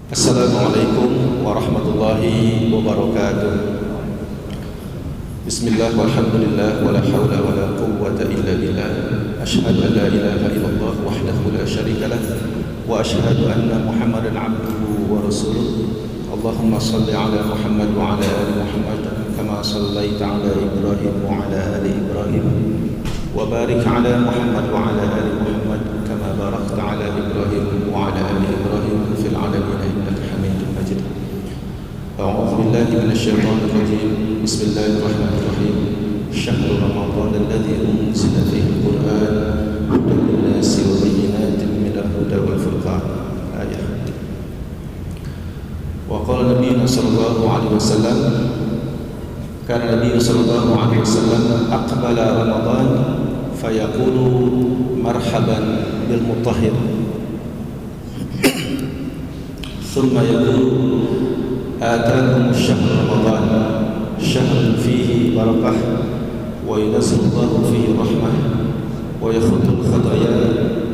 Assalamualaikum warahmatullahi wabarakatuh. Bismillah walhamdulillah wala hawla wala quwwata illa billah. Ashhadu an la ilaha illallah wahdahu la syarika lah wa ashhadu anna Muhammadan abduhu wa rasuluh. Allahumma salli ala Muhammad wa ala ali Muhammad kama sallaita ala Ibrahim wa ala ali Ibrahim wa barik ala Muhammad wa ala ali Muhammad kama barakta ala Ibrahim wa ala ali Ibrahim fil alamin innaka Hamidum Majid. A'udzu billahi minasy syaithanir rajim. Bismillahirrahmanirrahim. Syahrul Ramadan alladzi unzila fihi al-Qur'an hudan lin-nasi wa bayyinatin minal huda wal furqan. Ayat. Wa qala Nabiyyuna sallallahu alaihi wasallam kana Nabi sallallahu alaihi wasallam aqbala Ramadan fayaqulu marhaban bil mutahhir thumma yaqulu ataakum syahr Ramadan syahrun fihi barakah wa yunazzilu Allahu fihi rahmah wa yakhudul khataaya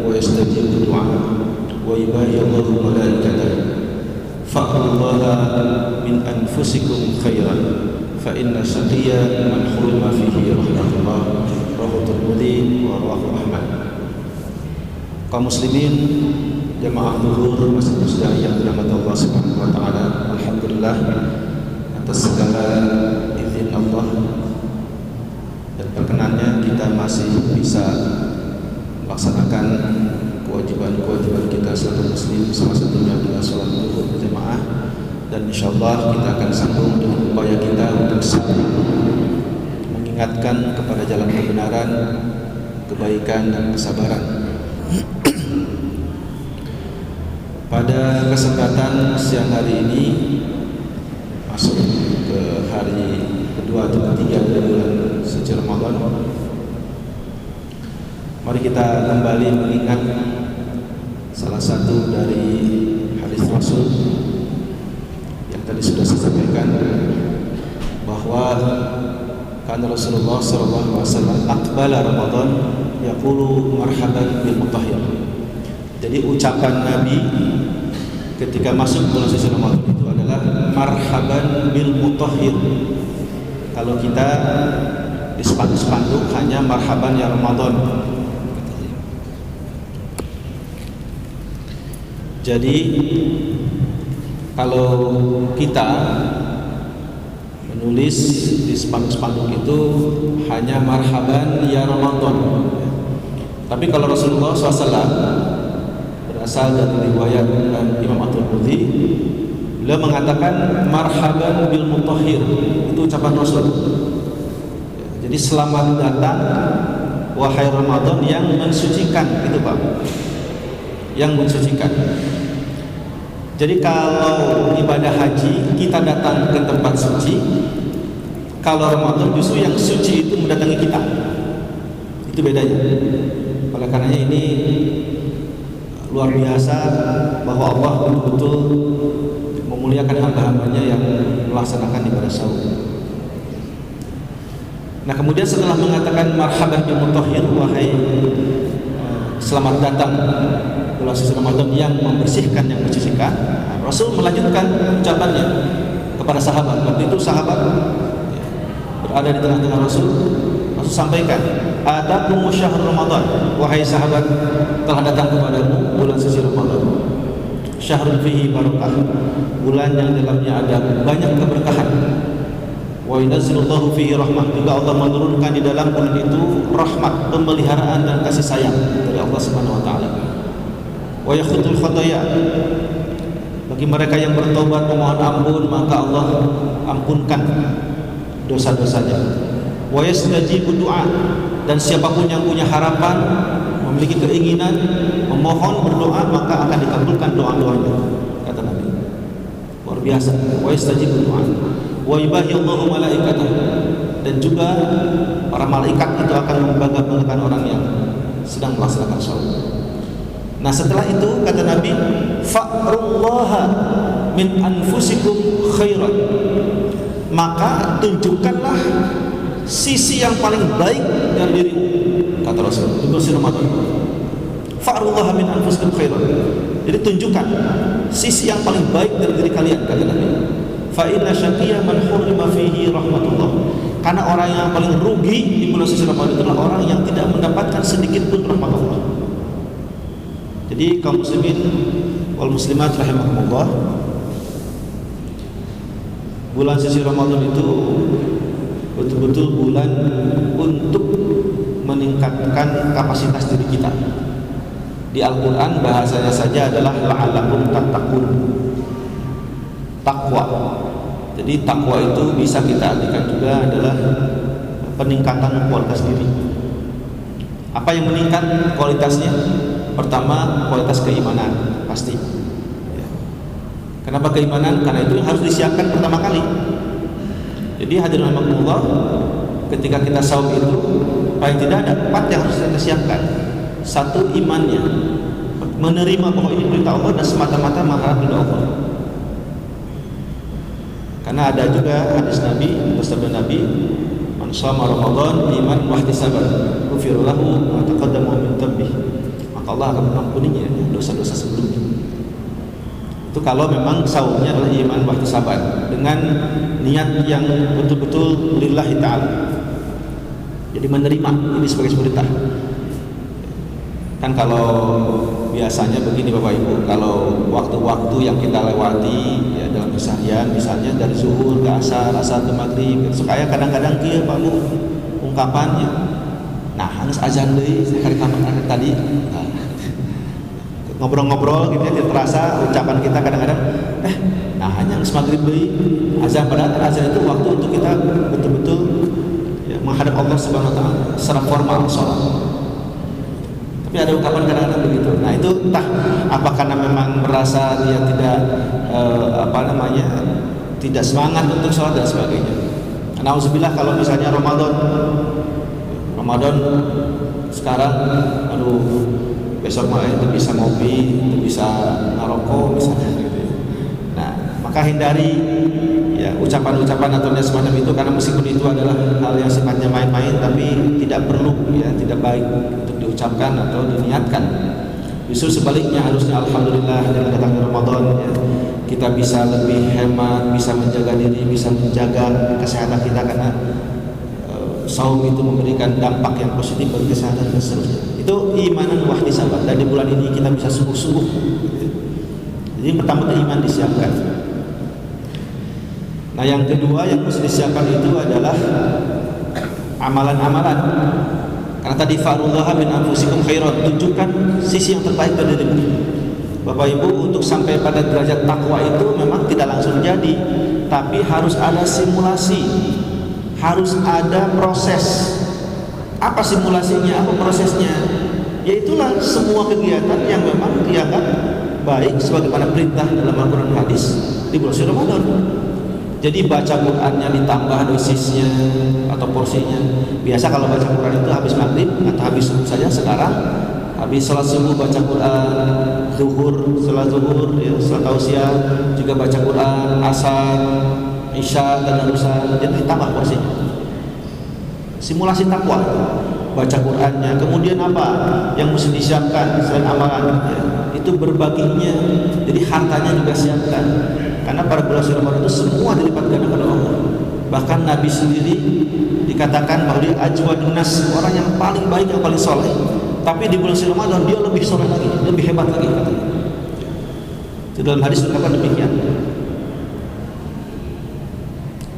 wa yastajibu du'a wa yubayyi Allahu malaikatahu fa'allaha min anfusikum khairan fa inna syaqiyya man hurima fihi rahmatullah rawahu Tirmidzi wa rawahu Ahmad. Kaum muslimin jamaah zuhur Masjid Musdaq yang dirahmati Allah Subhanahu wa taala, alhamdulillah atas segala izin Allah dan perkenannya kita masih bisa melaksanakan kewajiban-kewajiban kita sebagai muslim, salah satunya adalah sholat zuhur berjamaah, dan insyaallah kita akan sambung dengan upaya kita untuk saling mengingatkan kepada jalan kebenaran, kebaikan dan kesabaran. Pada kesempatan siang hari ini masuk ke hari kedua atau ketiga dari bulan suci Ramadan, mari kita kembali mengingat salah satu dari hadis Rasul yang tadi sudah saya sampaikan, bahwa karena Rasulullah sallallahu alaihi wasallam aqbala Ramadan yaqulu marhaban bil mutahhir. Jadi ucapan Nabi ketika masuk bulan suci Ramadan itu adalah marhaban bil mutahhir. Kalau kita di spanduk-spanduk hanya marhaban ya Ramadan. Jadi kalau kita menulis di spanduk-spanduk itu hanya marhaban ya Ramadan. Tapi kalau Rasulullah SAW berasal dari riwayat Imam At-Tirmidzi, beliau mengatakan marhaban bil mutahhir, itu ucapan Rasul. Jadi selamat datang wahai Ramadan yang mensucikan, itu Pak, yang mensucikan. Jadi kalau ibadah haji kita datang ke tempat suci, kalau Ramadan justru yang suci itu mendatangi kita. Itu bedanya. Oleh karenanya ini luar biasa bahwa Allah betul-betul memuliakan hamba-hambanya yang melaksanakan ibadah sahur. Nah, kemudian setelah mengatakan marhaban bil mutahhir, wahai selamat datang bulan suci Ramadan yang membersihkan, yang mensucikan, Rasul melanjutkan ucapannya kepada sahabat. Waktu itu sahabat berada di tengah-tengah Rasul. Rasul sampaikan, atakum syahr Ramadan, wahai sahabat, telah datang kepadamu bulan suci Ramadan. Syahrun fihi barakah, bulan yang dalamnya ada banyak keberkahan. Wa yunazzilu fihi rahmah, juga Allah menurunkan di dalam bulan itu rahmat, pemeliharaan dan kasih sayang dari Allah Subhanahu wa taala. Wa yakhudul khataaya, bagi mereka yang bertobat memohon ampun, maka Allah ampunkan dosa-dosanya. Wa yastajibu du'a, dan siapapun yang punya harapan, memiliki keinginan, memohon, berdoa, maka akan dikabulkan doa-doanya, kata Nabi. Luar biasa. Wa yastajibu du'a wa yubayyi Allahu malaikatahu, dan juga para malaikat itu akan membangga-banggakan orang yang sedang melaksanakan salat. Nah, setelah itu kata Nabi, fa'rullaha min anfusikum khairan, maka tunjukkanlah sisi yang paling baik dari dirimu, kata Rasul. Itu Ramadan. fa'rullaha min anfusikum khairan. Jadi tunjukkan sisi yang paling baik dari diri kalian, kata Nabi. Fa inna syaqiyya man hurrima fihi rahmatullah. Karena orang yang paling rugi di bulan suci Ramadan itulah orang yang tidak mendapatkan sedikit pun rahmat Allah. Jadi kaum muslimin wal muslimat rahimakumullah, bulan suci Ramadan itu betul-betul bulan untuk meningkatkan kapasitas diri kita. Di Al-Quran bahasanya saja adalah la'allakum tattaqun, takwa. Jadi takwa itu bisa kita artikan juga adalah peningkatan kualitas diri. Apa yang meningkat kualitasnya? Pertama, kualitas keimanan, pasti. Kenapa keimanan? Karena itu yang harus disiapkan pertama kali. Jadi hadirin rahimakumullah, ketika kita saum itu paling tidak ada 4 yang harus kita siapkan. Satu, imannya, menerima bahwa ini perintah Allah dan semata-mata mengharap ridha Allah. Karena ada juga hadis Nabi, bersabda Nabi, "Man shoma Ramadan iman wa ihtisaban, ghufira lahu ma taqaddama min dhanbi." Maka Allah akan mengampuninya dosa-dosa sebelumnya. Itu kalau memang saumnya adalah iman wa ihtisaban, dengan niat yang betul-betul lillahi ta'ala. Jadi menerima ini sebagai perintah. Kan kalau biasanya begini Bapak Ibu, kalau waktu-waktu yang kita lewati ya dalam keseharian, misalnya dari zuhur ke asar, asar ke maghrib, supaya kadang-kadang kia Pak Bu ungkapannya, nah harus azan deui sekali kamar tadi, nah, ngobrol-ngobrol gitu ya, terasa ucapan kita kadang-kadang nah hanya maghrib deui azan, padahal azan itu waktu untuk kita betul-betul ya, menghadap Allah Subhanahu wa taala secara formal salat. Tapi ada ungkapan kadang-kadang begitu. Nah itu entah apa karena memang merasa dia tidak tidak semangat untuk sholat dan sebagainya. Nauzubillah kalau misalnya Ramadan sekarang, aduh besok malah itu bisa ngopi, itu bisa ngerokok misalnya gitu. Nah maka hindari ya ucapan-ucapan atau semacam itu, karena meskipun itu adalah hal yang sifatnya main-main tapi tidak perlu ya, tidak baik untuk diucapkan atau diniatkan. Justru sebaliknya harusnya alhamdulillah dengan datangnya Ramadan ya, kita bisa lebih hemat, bisa menjaga diri, bisa menjaga kesehatan kita, karena saum itu memberikan dampak yang positif bagi kesehatan dan seterusnya. Itu imanan wa ihtisaban, dan di bulan ini kita bisa sungguh-sungguh. Jadi pertama iman disiapkan. Nah yang kedua yang harus disiapkan itu adalah amalan-amalan. Karena tadi fa'rullaha min anfusikum khairan, tunjukkan sisi yang terbaik dari dirimu. Bapak Ibu, untuk sampai pada derajat takwa itu memang tidak langsung jadi, tapi harus ada simulasi, harus ada proses. Apa simulasinya? Apa prosesnya? Yaitulah semua kegiatan yang memang dianggap baik sebagaimana perintah dalam Al-Quran hadis di bulan Ramadan. Jadi baca Qur'annya ditambah dosisnya atau porsinya. Biasa kalau baca Qur'an itu habis maghrib atau habis subuh saja. Sekarang habis sholat subuh baca Qur'an, zuhur, sholat zuhur, ya, sholat tausiah juga baca Qur'an, asar, isya dan terusan. Jadi ditambah porsinya. Simulasi takwa, baca Qur'annya. Kemudian apa yang mesti disiapkan selain amalan? Ya, itu berbaginya. Jadi hartanya juga siapkan. Karena pada bulan Ramadan itu semua dilipat ganda pada Allah. Bahkan Nabi sendiri dikatakan bahwa dia ajwadun nas, orang yang paling baik, yang paling soleh. Tapi di bulan Ramadan dia lebih soleh lagi, lebih hebat lagi katanya. Itu dalam hadis dikatakan demikian.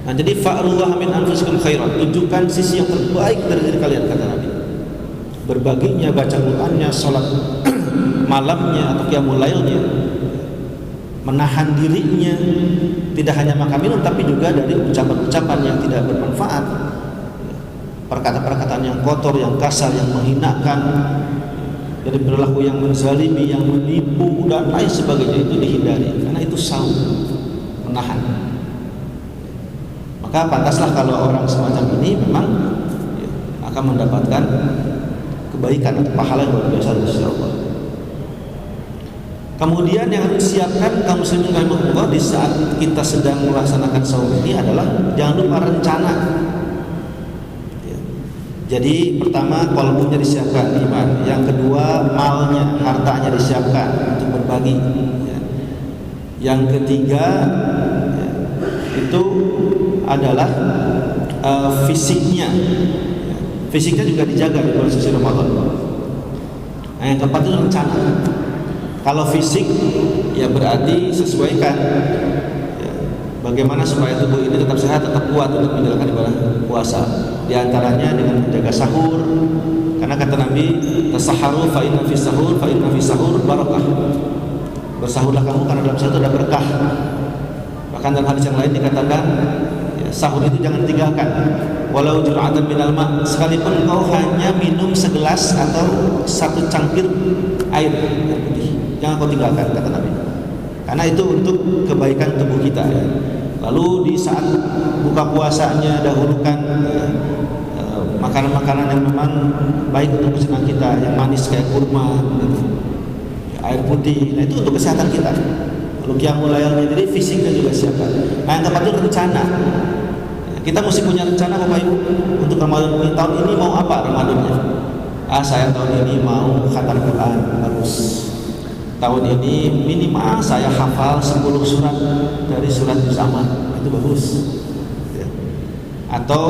Nah jadi fa'rullaha min anfusikum khairan, tunjukkan sisi yang terbaik dari diri kalian, kata Nabi. Berbaginya, baca Qur'annya, sholat malamnya atau qiyamul lailnya, menahan dirinya tidak hanya makan minum tapi juga dari ucapan-ucapan yang tidak bermanfaat, perkataan-perkataan yang kotor, yang kasar, yang menghinakan, dari perilaku yang menzalimi, yang menipu dan lain sebagainya, itu dihindari karena itu saum, menahan. Maka pantaslah kalau orang semacam ini memang ya, akan mendapatkan kebaikan atau pahala yang luar biasa dari sisi Allah. Kemudian yang harus disiapkan kaum muslimin rahimahullah di saat kita sedang melaksanakan saum ini adalah jangan lupa rencana. Ya. Jadi pertama kolbunya disiapkan iman, yang kedua malnya, hartanya disiapkan untuk berbagi. Yang ketiga itu adalah fisiknya. Fisiknya juga dijaga di bulan suci Ramadan. Nah, yang keempat itu rencana. Kalau fisik ya berarti sesuaikan bagaimana supaya tubuh ini tetap sehat, tetap kuat untuk menjalankan ibadah puasa. Di antaranya dengan menjaga sahur. Karena kata Nabi, tasaharu fa inna fis sahur barakah. Bersahurlah kamu karena dalam sahur ada berkah. Bahkan dalam hadis yang lain dikatakan, ya, sahur itu jangan tinggalkan. Walau jur'atan minal ma', sekalipun kau hanya minum segelas atau satu cangkir air putih, jangan kau tinggalkan, kata Nabi. Karena itu untuk kebaikan tubuh kita. Ya. Lalu di saat buka puasanya dahulukan makanan-makanan yang memang baik untuk kesehatan kita, yang manis kayak kurma, air putih. Nah itu untuk kesehatan kita. Lalu qiyamul lailnya, jadi fisiknya juga siapkan. Nah yang keempat itu rencana. Kita mesti punya rencana Bapak Ibu untuk Ramadan ini. Tahun ini mau apa Ramadannya? Saya tahun ini mau khatam Quran, bagus. Tahun ini minimal saya hafal 10 surat dari surat Muzammil, itu bagus. Atau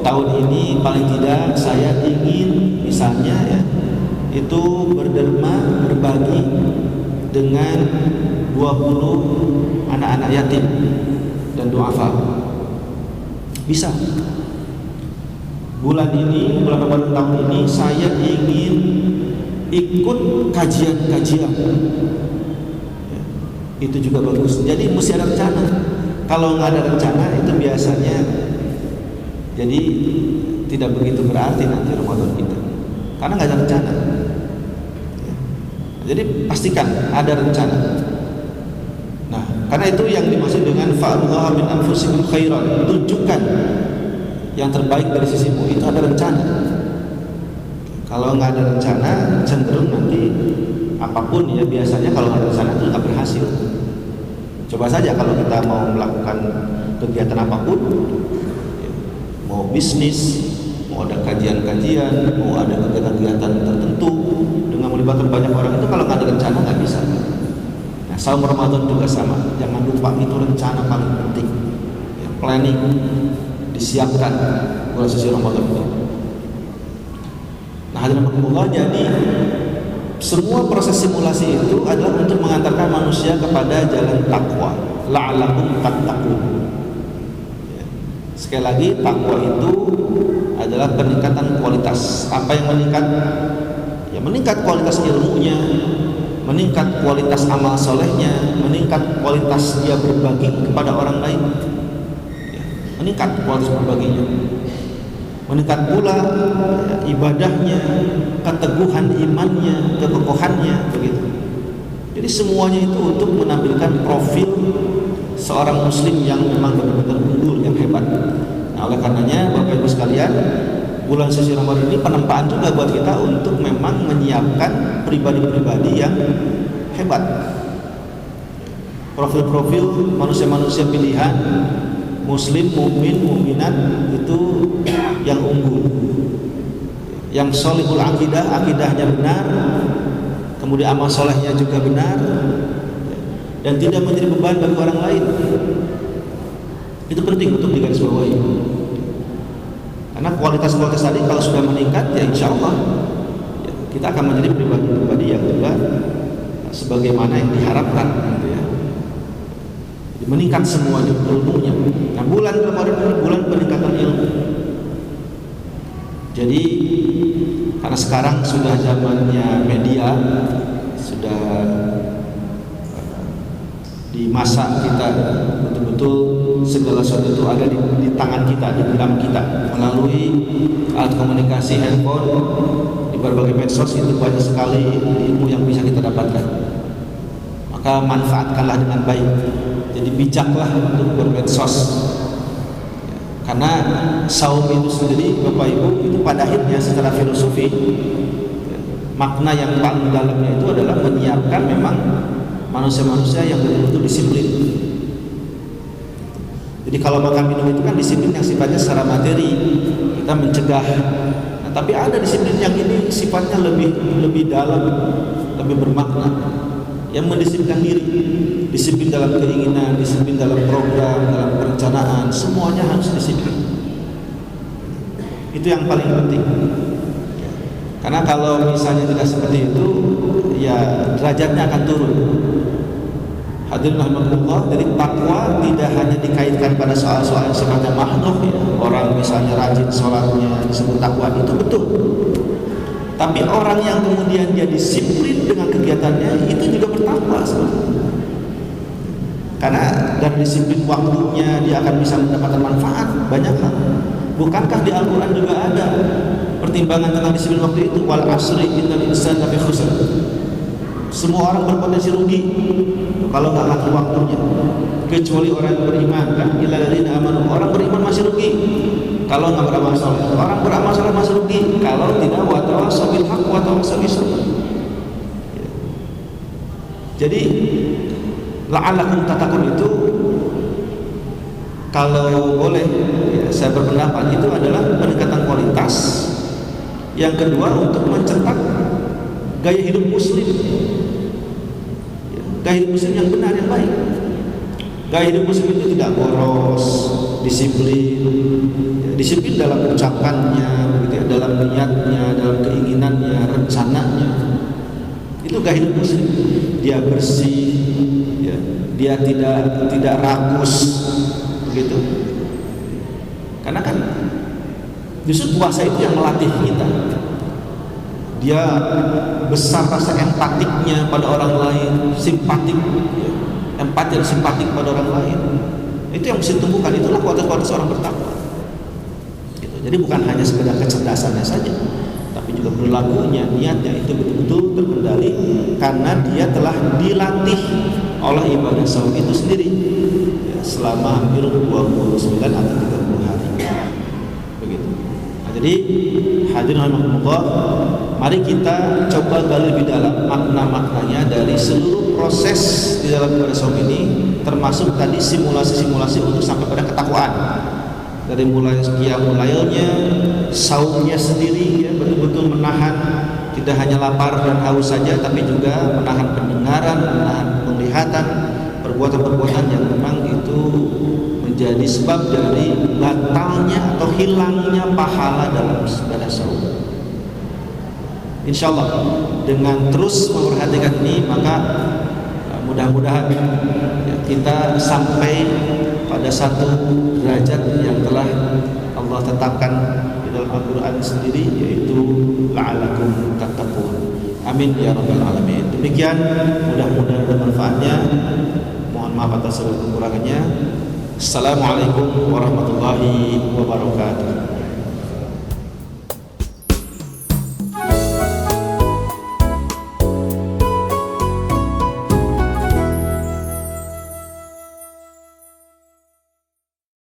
tahun ini paling tidak saya ingin misalnya ya itu berderma, berbagi dengan 20 anak-anak yatim dan duafa. Bisa. Bulan Ramadan tahun ini saya ingin ikut kajian-kajian. Itu juga bagus. Jadi mesti ada rencana. Kalau nggak ada rencana itu biasanya jadi tidak begitu berarti nanti Ramadan kita. Karena nggak ada rencana. Jadi pastikan ada rencana. Nah, karena itu yang dimaksud dengan fa'allahu min anfusikum khairan, tunjukkan yang terbaik dari sisimu, itu ada rencana. Kalau nggak ada rencana, cenderung nanti apapun ya biasanya kalau nggak ada rencana itu nggak berhasil. Coba saja kalau kita mau melakukan kegiatan apapun, mau bisnis, mau ada kajian-kajian, mau ada kegiatan-kegiatan tertentu dengan melibatkan banyak orang, itu kalau nggak ada rencana nggak bisa. Nah, saum Ramadan juga sama. Jangan lupa itu rencana paling penting. Ya, planning disiapkan bulan suci Ramadan itu. Nah, hadirin Allah, jadi semua proses simulasi itu adalah untuk mengantarkan manusia kepada jalan takwa. La'allakum tattaqun. Ya. Sekali lagi, takwa itu adalah peningkatan kualitas. Apa yang meningkat? Ya, meningkat kualitas ilmunya, meningkat kualitas amal solehnya, meningkat kualitas dia berbagi kepada orang lain, ya, meningkat kualitas berbaginya, meningkat pula ya, ibadahnya, keteguhan imannya, kekokohannya, begitu. Jadi semuanya itu untuk menampilkan profil seorang muslim yang memang benar-benar unggul, yang hebat. Nah, oleh karenanya Bapak Ibu sekalian, bulan suci Ramadan ini penempaan juga buat kita untuk memang menyiapkan pribadi-pribadi yang hebat. Profil-profil manusia-manusia pilihan, muslim, mukmin, mukminat itu yang unggul. Yang sholihul akidah, akidahnya benar, kemudian amal solehnya juga benar, dan tidak menjadi beban bagi orang lain. Itu penting untuk digarisbawahi. Karena kualitas-kualitas tadi kalau sudah meningkat, ya insya Allah ya, kita akan menjadi pribadi-pribadi yang juga sebagaimana yang diharapkan, gitu ya. Jadi meningkat semua ilmunya. Nah, bulan Ramadan ini bulan peningkatan ilmu. Jadi karena sekarang sudah zamannya media, sudah di masa kita betul-betul segala sesuatu itu ada di tangan kita, di dalam kita, melalui alat komunikasi handphone, di berbagai medsos itu banyak sekali ilmu yang bisa kita dapatkan. Maka manfaatkanlah dengan baik. Jadi bijaklah untuk bermedsos. Karena saum itu sendiri Bapak Ibu itu pada akhirnya secara filosofi makna yang paling dalamnya itu adalah menyiapkan memang manusia-manusia yang betul-betul disiplin. Jadi kalau makan minum itu kan disiplin yang sifatnya secara materi. Kita mencegah Tapi ada disiplin yang ini sifatnya lebih dalam, lebih bermakna, yang mendisiplinkan diri, disiplin dalam keinginan, disiplin dalam program, dalam perencanaan, semuanya harus disiplin. Itu yang paling penting. Karena kalau misalnya tidak seperti itu, ya derajatnya akan turun. Hadirin rahimakumullah, jadi takwa tidak hanya dikaitkan pada soal-soal yang sifatnya makhluk ya. Orang misalnya rajin sholatnya disebut takwa, itu betul. Tapi orang yang kemudian dia disiplin dengan kegiatannya, itu juga bertakwa sebenarnya. Karena dari disiplin waktunya dia akan bisa mendapatkan manfaat banyak hal. Bukankah di Al-Quran juga ada pertimbangan tentang disiplin waktu itu? Wal asri innal insana lafi khusr. Semua orang berpotensi rugi kalau nggak ngatur waktunya, kecuali orang yang beriman. Kan illal ladzina amanu, orang beriman masih rugi kalau nggak beramal saleh. Orang beramal saleh masih rugi kalau tidak wa tawassaw bil haqq wa tawassaw bis sabr. Jadi la'allakum tattaqun itu, kalau boleh ya, saya berpendapat itu adalah pendekatan kualitas. Yang kedua, untuk mencetak gaya hidup muslim, ya, gaya hidup muslim yang benar, yang baik. Gaya hidup muslim itu tidak boros, disiplin, ya, disiplin dalam ucapannya, begitu ya, dalam niatnya, dalam keinginannya, rencananya. Itu gaya hidup muslim. Dia bersih, ya, dia tidak rakus, begitu. Karena kan justru puasa itu yang melatih kita. Dia besar rasa empatiknya pada orang lain, simpatik, ya, empati dan simpatik pada orang lain. Itu yang mesti tumbuhkan. Itulah kualitas orang bertakwa. Gitu. Jadi bukan hanya sekedar kecerdasannya saja, tapi juga perilakunya, niatnya itu betul-betul terkendali karena dia telah dilatih oleh ibadah saum itu sendiri ya, selama hampir 29 atau 30 hari. Begitu. Nah, jadi hadirin rahimakumullah, mari kita coba gali lebih dalam makna-maknanya dari seluruh proses di dalam ibadah saum ini, termasuk tadi simulasi-simulasi untuk sampai pada ketakwaan. Dari mulai qiyamul lailnya, saumnya sendiri ya, betul-betul menahan tidak hanya lapar dan haus saja, tapi juga menahan pendengaran, menahan penglihatan, perbuatan-perbuatan yang memang itu menjadi sebab dari batalnya atau hilangnya pahala dalam ibadah saum. Insyaallah dengan terus memperhatikan ini, maka mudah-mudahan ya, kita sampai pada satu derajat yang telah Allah tetapkan di dalam Al-Quran sendiri, yaitu la'alakum tattaqun. Amin ya rabbal alamin. Demikian, mudah-mudahan ada manfaatnya. Mohon maaf atas segala kekurangannya. Assalamualaikum warahmatullahi wabarakatuh.